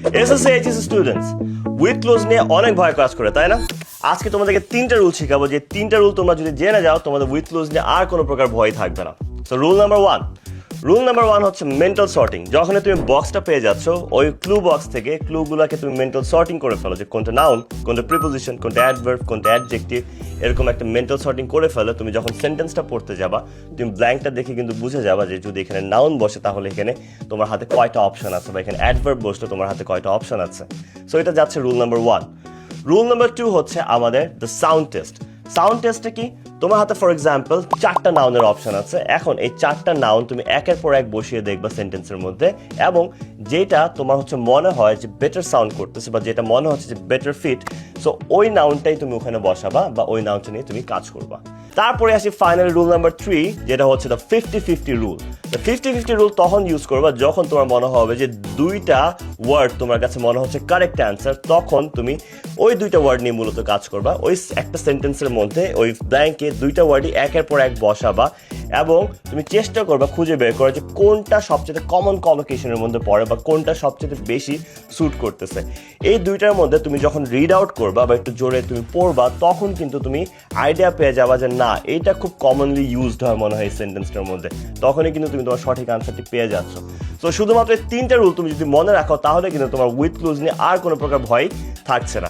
SSC HSC students with close নিয়ে অনেক ভয় কাজ করে, তাই না? আজকে তোমাদেরকে 3টা রুল শেখাবো, যে 3টা রুল তোমরা যদি জেনে যাও তোমাদের উইথ ক্লোজ নিয়ে আর কোনো প্রকার ভয় থাকবে না। সো রুল নাম্বার 1 হচ্ছে মেন্টাল সর্টিং। যখন তুমি বক্সটা পেয়ে যাচ্ছ, ওই ক্লু বক্স থেকে ক্লুগুলোকে তুমি মেন্টাল সর্টিং করে ফেলো, যে কোনটা নাউন, কোনটা প্রিপোজিশন, কোনটা অ্যাডভার্ব, কোনটা অ্যাডজেক্টিভ, এরকম একটা মেন্টাল সর্টিং করে ফেলে। তুমি যখন সেন্টেন্সটা পড়তে যাবা, তুমি ব্ল্যাঙ্কটা দেখে কিন্তু বুঝে যাবা যে যদি এখানে নাউন বসে তাহলে এখানে তোমার হাতে কয়টা অপশন আছে, বা এখানে অ্যাডভার্ব বসলে তোমার হাতে কয়টা অপশন আছে। সো এটা যাচ্ছে রুল নাম্বার 1। রুল নাম্বার 2 হচ্ছে আমাদের দ্য সাউন্ড টেস্ট। সাউন্ড টেস্টটা কি? তোমার হাতে ফর এক্সাম্পল 4টা নাউনের অপশন আছে। এখন এই 4টা নাউন তুমি একের পর এক বসিয়ে দেখবা সেন্টেন্সের মধ্যে, এবং যেটা তোমার হচ্ছে মনে হয় যে বেটার সাউন্ড করতেছে, বা যেটা মনে হচ্ছে যে বেটার ফিট, সো ওই নাউনটাই তুমি ওখানে বসাবা, বা ওই নাউনটা নিয়ে তুমি কাজ করবা। তারপরে আসি ফাইনাল রুল নাম্বার 3, যেটা হচ্ছে দ্য 50-50 রুল। দ্য 50-50 রুল তখন ইউজ করবা যখন তোমার মনে হবে যে 2টা ওয়ার্ড তোমার কাছে মনে হচ্ছে কারেক্ট অ্যান্সার, তখন তুমি ওই 2টা ওয়ার্ড নিয়ে মূলত কাজ করবা। ওই একটা সেন্টেন্সের মধ্যে ওই ব্ল্যাঙ্কে 2টা ওয়ার্ডই একের পর এক বসাবা, এবং তুমি চেষ্টা করবা খুঁজে বের করা যে কোনটা সবচেয়ে কমন কলোকেশনের মধ্যে পড়ে, বা কোনটা সবচেয়ে বেশি স্যুট করতেছে। এই 2টার মধ্যে তুমি যখন রিড আউট করবা বা একটু জোরে তুমি পড়বা, তখন কিন্তু তুমি আইডিয়া পেয়ে যাবা যে না, এইটা খুব কমনলি ইউজড হয় মনে হয় এই সেন্টেন্সটার মধ্যে। তখনই কিন্তু তুমি তোমার সঠিক আনসারটি পেয়ে যাচ্ছ। তো শুধুমাত্র এই 3টা রুল তুমি যদি মনে রাখো, তাহলে কিন্তু তোমার উইথ ক্লুজ নিয়ে আর কোনো প্রকার ভয় থাকছে না।